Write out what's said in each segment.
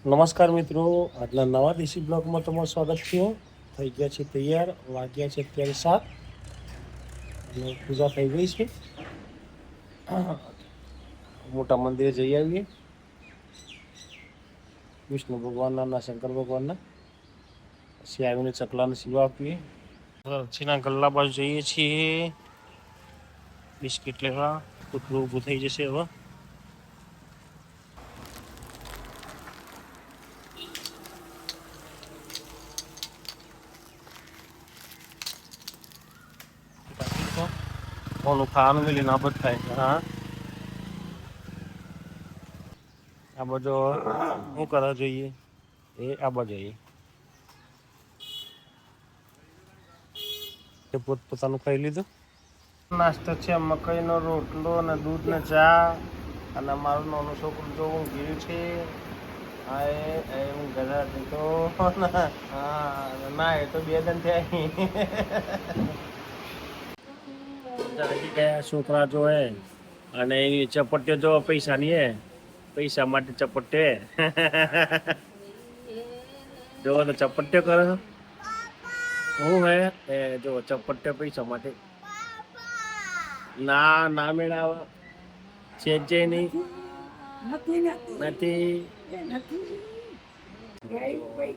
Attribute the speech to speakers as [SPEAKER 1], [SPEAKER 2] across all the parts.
[SPEAKER 1] નમસ્કાર મિત્રો, આજના નવા દેશી બ્લોગમાં તમારું સ્વાગત છે. થઈ ગયા છે તૈયાર, વાગ્યા છે અત્યારે 7 અને પૂજા થઈ ગઈ છે. મોટા મંદિરે જઈ આવીએ, વિષ્ણુ ભગવાનના ના શંકર ભગવાનના. પછી આવીને ચકલાને શિવા આપીએ. છીના ગલ્લા બાજુ જઈએ છીએ બિસ્કિટ લેવા. કૂતરું ઊભું થઈ જશે હવે. કોનું ખાવાનું મિલી ના બધ થાય. હા, આ બાજુ શું કરવા જોઈએ? આ બાજુ એ પોતપોતાનું ખાઈ લીધું. નાસ્તો છે મકાઈનો રોટલો અને દૂધ ને ચા. અને મારું નાનું છોકરું જો ઊંઘ્યું છે. હું ગધા તો ના, એ તો 2 દિન થયા. ગયા છોકરા જો હે, અને એની ચપટીઓ જો પૈસાની હે. પૈસા માટે ચપટે જો તો ચપટ્યો કરે હું હે જો ચપટ્યો પૈસા માટે. ના મેળાવ છે નહીં નથી.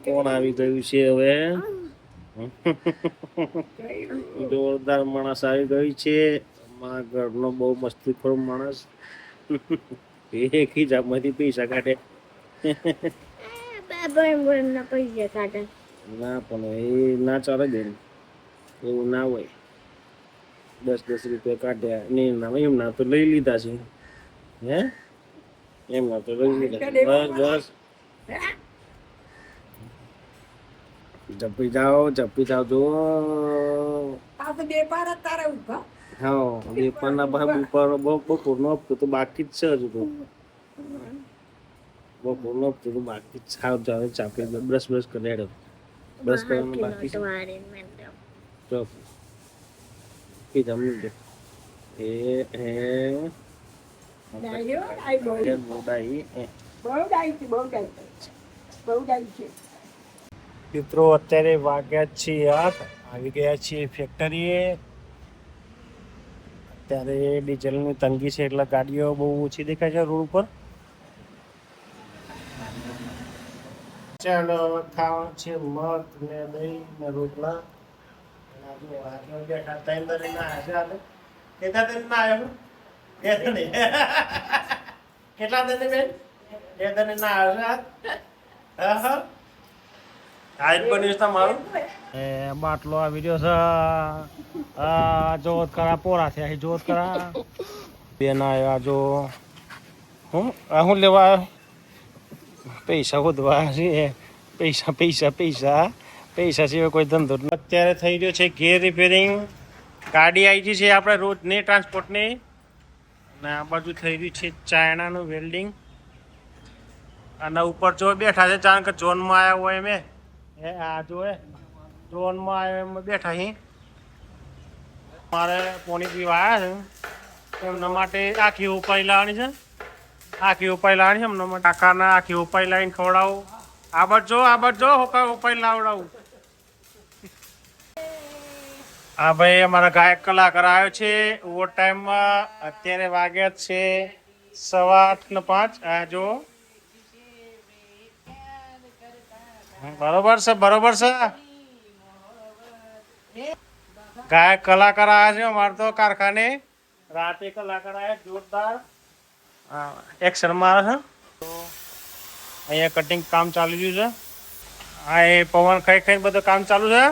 [SPEAKER 1] કોણ આવી ગયું છે હવે? જોરદાર માણસ આવી ગયું છે. મારા ઘરનો બહુ મસ્તીખોર માણસ. ખીચામાંથી પૈસા કાઢે. ના પણ એ ના ચાલે બેન, એવું ના હોય. 10 રૂપિયા કાઢ્યા ને એમના તો લઈ લીધા છે. હે એમના તો લઈ લીધા. બસ જપી જાઓ જો. હા, વેપારના બપોરનો હપ્તો તો બાકી જ છે. હજુ તો બપોરનો હપ્તો તો બાકી જ છે. ચાપી બ્રશ કરી હેડો. બ્રશ કરવાનું બાકી છે. મિત્રો અત્યારે વાગ્યા છીએ 8. આવી ગયા છીએ ફેક્ટરીએ. અત્યારે ડીઝલની તંગી છે એટલે ગાડીઓ બહુ ઓછી દેખાય છે રોડ ઉપર. ચાલો ખાવાનું છે મગ ને દહીં ને રોટલા. કેટલા દને બેન? 2 દને ના આવ્યા. બાટલો આવી રહ્યો છે. જોત કરા પોરા થયા. જોત કરા બેન આવ્યા. જો હું લેવા આવ્યો? પૈસા શોધવા છે. પૈસા સિવાય કોઈ ધંધો. અત્યારે થઈ રહ્યો છે ગેર રિપેરિંગ. ગાડી આવી ગઈ છે આપણે રોજની ટ્રાન્સપોર્ટની. અને આ બાજુ થઈ રહ્યું છે ચાઇનાનું વેલ્ડિંગ. અને ઉપર જો બેઠા છે કારણ કે ઝોનમાં આવ્યા હોય મેં. આ જો ઝોનમાં આવ્યા એમ બેઠા અહીં. મારે પાણી પીવા આવ્યા છે એમના માટે આખી ઉપાય લાવવાની છે. એમના માટે કાકાના આખી ઉપાય લાવીને ખવડાવું. આ બાજુ ઉપાય લાવડાવું. હા ભાઈ, અમારા ગાયક કલાકાર આવ્યો છે ઓવર ટાઈમમાં. અત્યારે વાગ્યા છે 8:05. આ જો બરોબર છે. ગાયક કલાકાર આવ્યા છે અમારે તો કારખાને. રાતે કલાકાર આવ્યા જોરદાર એક્શન મારે છે. અહીંયા કટિંગ કામ ચાલી રહ્યું છે. આ એ પવન ખાઈ બધું કામ ચાલુ છે.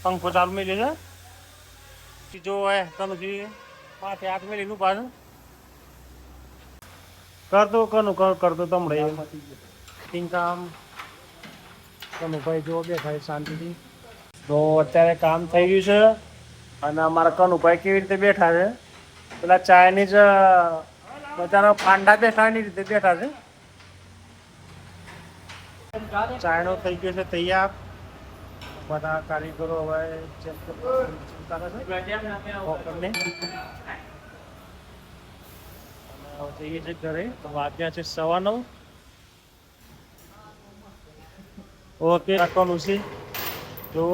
[SPEAKER 1] પંખો ચાલુ મેલ્યો છે. જો કનુજી માથે હાથ મેલીનું પાછું કરતો તમડે કામ. કનુભાઈ જો બેઠા શાંતિથી. તો અત્યારે કામ થઈ ગયું છે. અને અમારા કનુભાઈ કેવી રીતે બેઠા છે? પેલા ચાઇનીઝ બધાના પાંડા બેઠા એની રીતે બેઠા છે. ચાયનો થઈ ગયો છે તૈયાર. બધા કારીગરો હવે ચેક જઈએ છીએ ઘરે. તો વાગ્યા છે 9:15. ઓકે રાખવાનું છે. તો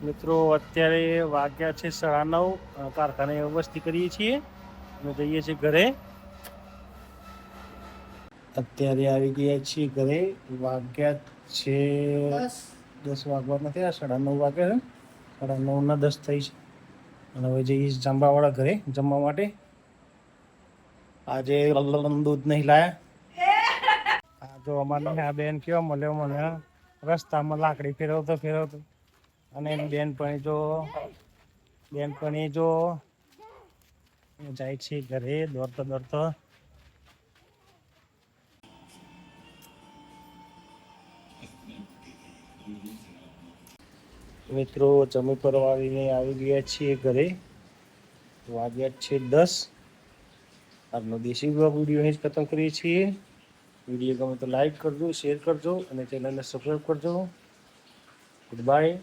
[SPEAKER 1] મિત્રો અત્યારે વાગ્યા છે 9:30. કારખાને વસ્તી કરીએ છીએ અને જઈએ છીએ ઘરે. અત્યારે આવી ગયા છીએ ઘરે. વાગ્યા છે 10 વાગવા નથી, 9:30 વાગે. 9:30 થઈ છે અને હવે જઈએ જાંબાવાળા ઘરે જમવા માટે. આજે દૂધ નહીં લાયા. આ જો અમારે આ બેન કેવા મળ્યો મને રસ્તામાં લાકડી ફેરવતો અને એની બેનપણી જો જાય છે ઘરે દોડતો. મિત્રો જમી પરવારીને આવી ગયા છીએ ઘરે. વાગ્યા છે 10. આજનો દેશી વિડીયો અહીં જ ખતમ કરીએ છીએ. વિડીયો ગમે તો લાઈક કરજો, શેર કરજો અને ચેનલને સબસ્ક્રાઈબ કરજો. Good bye.